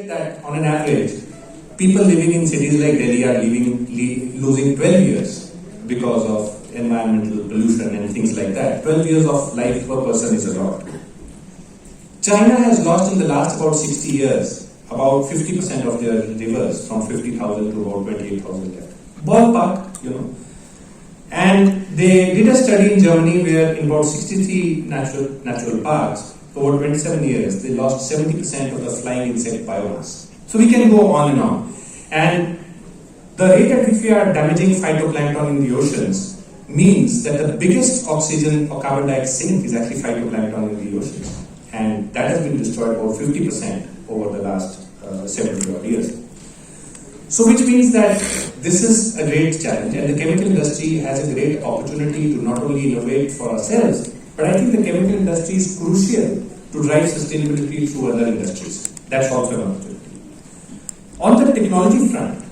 That on an average, people living in cities like Delhi are losing 12 years because of environmental pollution and things like that. 12 years of life per person is a lot. China has lost in the last about 60 years about 50% of their rivers, from 50,000 to about 28,000 left. Ballpark, And they did a study in Germany where in about 63 natural parks, over 27 years, they lost 70% of the flying insect biomass. So we can go on and on. And the rate at which we are damaging phytoplankton in the oceans means that the biggest oxygen or carbon dioxide sink is actually phytoplankton in the oceans. And that has been destroyed over 50% over the last 70 odd years. So which means that this is a great challenge, and the chemical industry has a great opportunity to not only innovate for ourselves, but I think the chemical industry is crucial to drive sustainability through other industries. That's also an opportunity. On the technology front,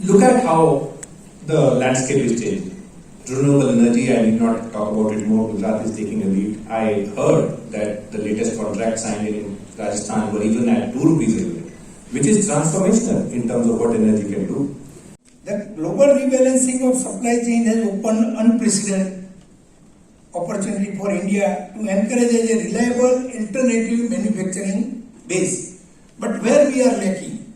look at how the landscape is changing. Renewable energy, I need not talk about it more, Gujarat is taking a lead. I heard that the latest contract signed in Rajasthan were even at 2 rupees a unit, which is transformational in terms of what energy can do. The global rebalancing of supply chain has opened unprecedented opportunity for India to encourage a reliable alternative manufacturing base. But where we are lacking,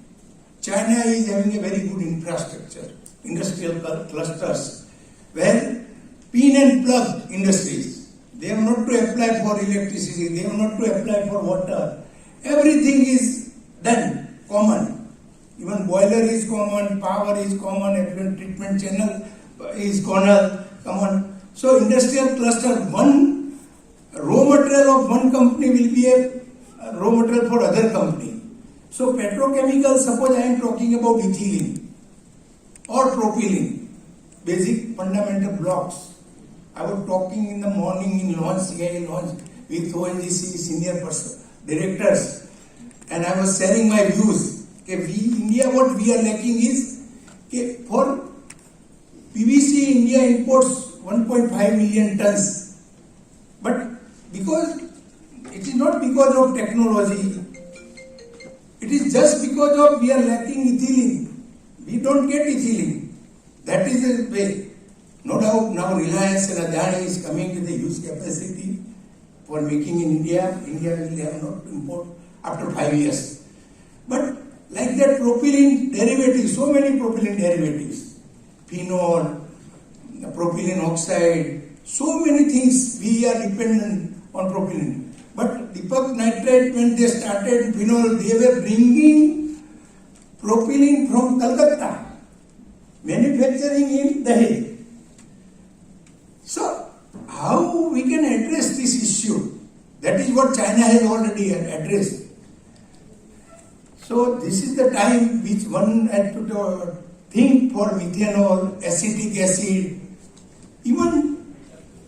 China is having a very good infrastructure, industrial clusters, where pin and plug industries, they have not to apply for electricity, they have not to apply for water. Everything is done, common. Even boiler is common, power is common, effluent treatment channel is common. So industrial cluster, one raw material of one company will be a raw material for other company. So petrochemicals, suppose I am talking about ethylene or propylene, basic fundamental blocks. I was talking in the morning in launch, CIA launch with ONGC senior directors, and I was sharing my views. India, what we are lacking is, for PVC, India imports 1.5 million tons. But because it is not because of technology, it is just because of we are lacking ethylene. We don't get ethylene. That is the way. No doubt now Reliance and Adani is coming with a huge capacity for making in India. India will have not to import after 5 years. But like that propylene derivatives, so many propylene derivatives, phenol, propylene oxide, so many things we are dependent on propylene. But Deepak Nitrite, when they started phenol, they were bringing propylene from Calcutta, manufacturing in Dahej. So, how we can address this issue? That is what China has already addressed. So, this is the time which one had to think for methanol, acetic acid, even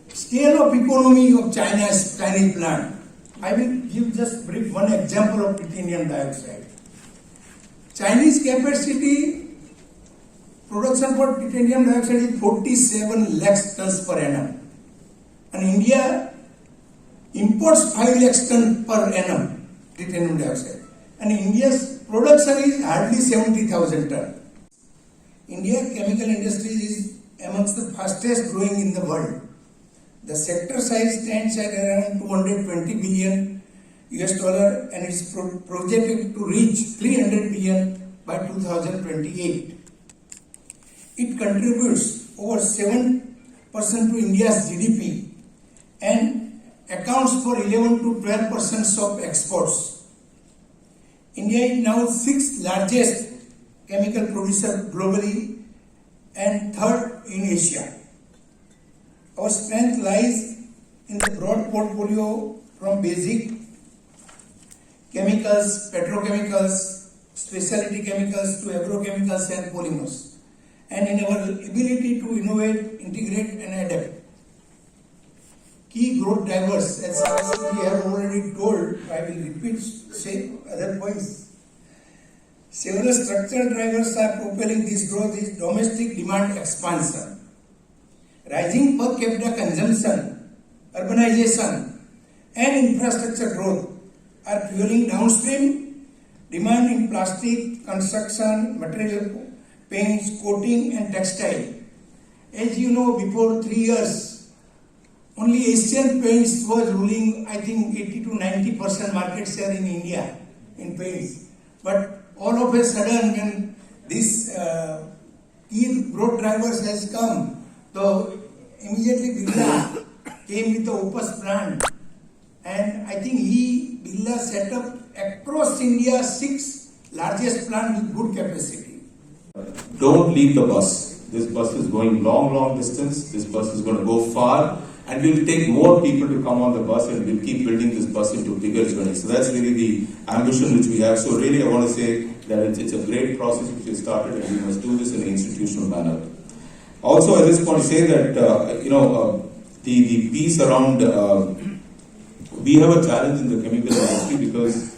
scale of economy of Chinese plant. I will give just brief one example of titanium dioxide. Chinese capacity production for titanium dioxide is 47 lakhs tons per annum, and India imports 5 lakhs tons per annum titanium dioxide, and India's production is hardly 70,000 tons. India chemical industry is amongst the fastest growing in the world. The sector size stands at around $220 billion and is projected to reach $300 billion by 2028. It contributes over 7% to India's GDP and accounts for 11 to 12% of exports. India is now sixth largest chemical producer globally and third in Asia. Our strength lies in the broad portfolio from basic chemicals, petrochemicals, specialty chemicals to agrochemicals and polymers, and in our ability to innovate, integrate and adapt. Key growth drivers, as we have already told, I will repeat, say other points. Several structural drivers are propelling this growth is domestic demand expansion, rising per capita consumption, urbanization and infrastructure growth are fueling downstream demand in plastic, construction, material, paints, coating and textile. As you know, before 3 years, only Asian Paints was ruling, I think 80 to 90% market share in India in paints. But all of a sudden when this key growth drivers has come, so immediately Birla came with the Opus brand, and I think Birla set up across India 6 largest plant with good capacity. Don't leave the bus. This bus is going long distance. This bus is going to go far, and we'll take more people to come on the bus, and we'll keep building this bus into bigger journeys. So that's really the ambition which we have. So really I want to say that it's a great process which we started, and we must do this in an institutional manner. Also at this point say that the piece around we have a challenge in the chemical industry because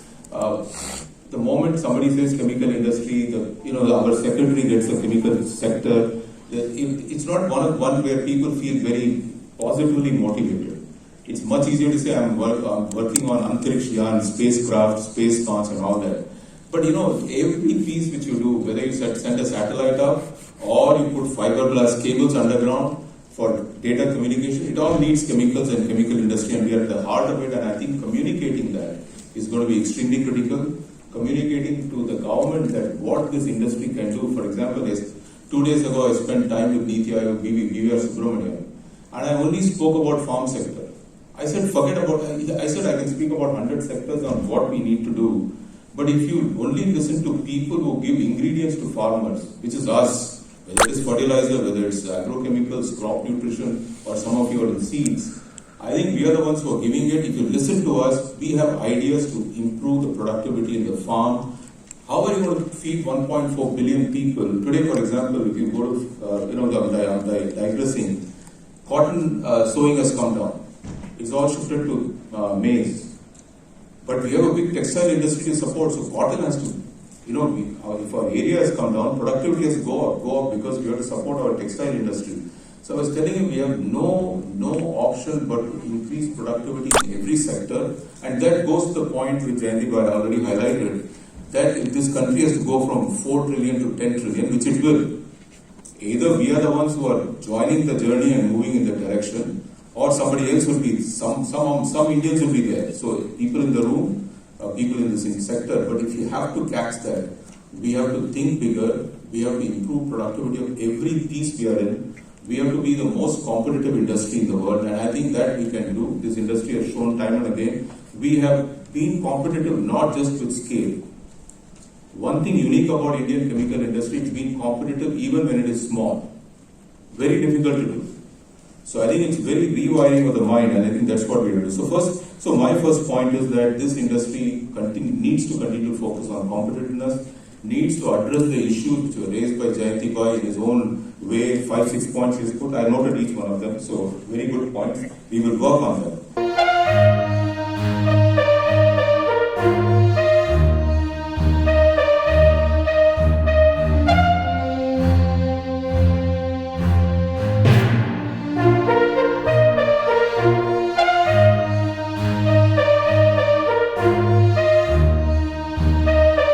the moment somebody says chemical industry, our secretary gets the chemical sector. It's not one where people feel very positively motivated. It's much easier to say I'm working on Antariksh Yaan, spacecraft, space launch and all that. But every piece which you do, whether you send a satellite up or you put fiberglass cables underground for data communication, it all needs chemicals and chemical industry, and we are at the heart of it. And I think communicating that is going to be extremely critical. Communicating to the government that what this industry can do. For example, 2 days ago I spent time with Niti Aayog B.V.R. Subramanian, and I only spoke about farm sector. I said I can speak about 100 sectors on what we need to do. But if you only listen to people who give ingredients to farmers, which is us, whether it is fertilizer, whether it's agrochemicals, crop nutrition, or some of your seeds, I think we are the ones who are giving it. If you listen to us, we have ideas to improve the productivity in the farm. How are you going to feed 1.4 billion people? Today, for example, if you go to, I'm digressing, cotton sowing has come down. It's all shifted to maize. But we have a big textile industry to support, so cotton has to, if our area has come down, productivity has to go up because we have to support our textile industry. So I was telling you, we have no option but to increase productivity in every sector, and that goes to the point which Jayanti Bhai already highlighted, that if this country has to go from 4 trillion to 10 trillion, which it will, either we are the ones who are joining the journey and moving in that direction, or somebody else will be, some Indians will be there. So people in the room, people in this sector, but if you have to catch that, we have to think bigger, we have to improve productivity of every piece we are in. We have to be the most competitive industry in the world, and I think that we can do. This industry has shown time and again. We have been competitive not just with scale. One thing unique about Indian chemical industry, it's been competitive even when it is small. Very difficult to do. So I think it's very rewiring of the mind, and I think that's what we will do. So my first point is that this industry needs to continue to focus on competitiveness, needs to address the issues which were raised by Jayanti Bhai in his own way, 5-6 points he's put. I noted each one of them, so very good points. We will work on them.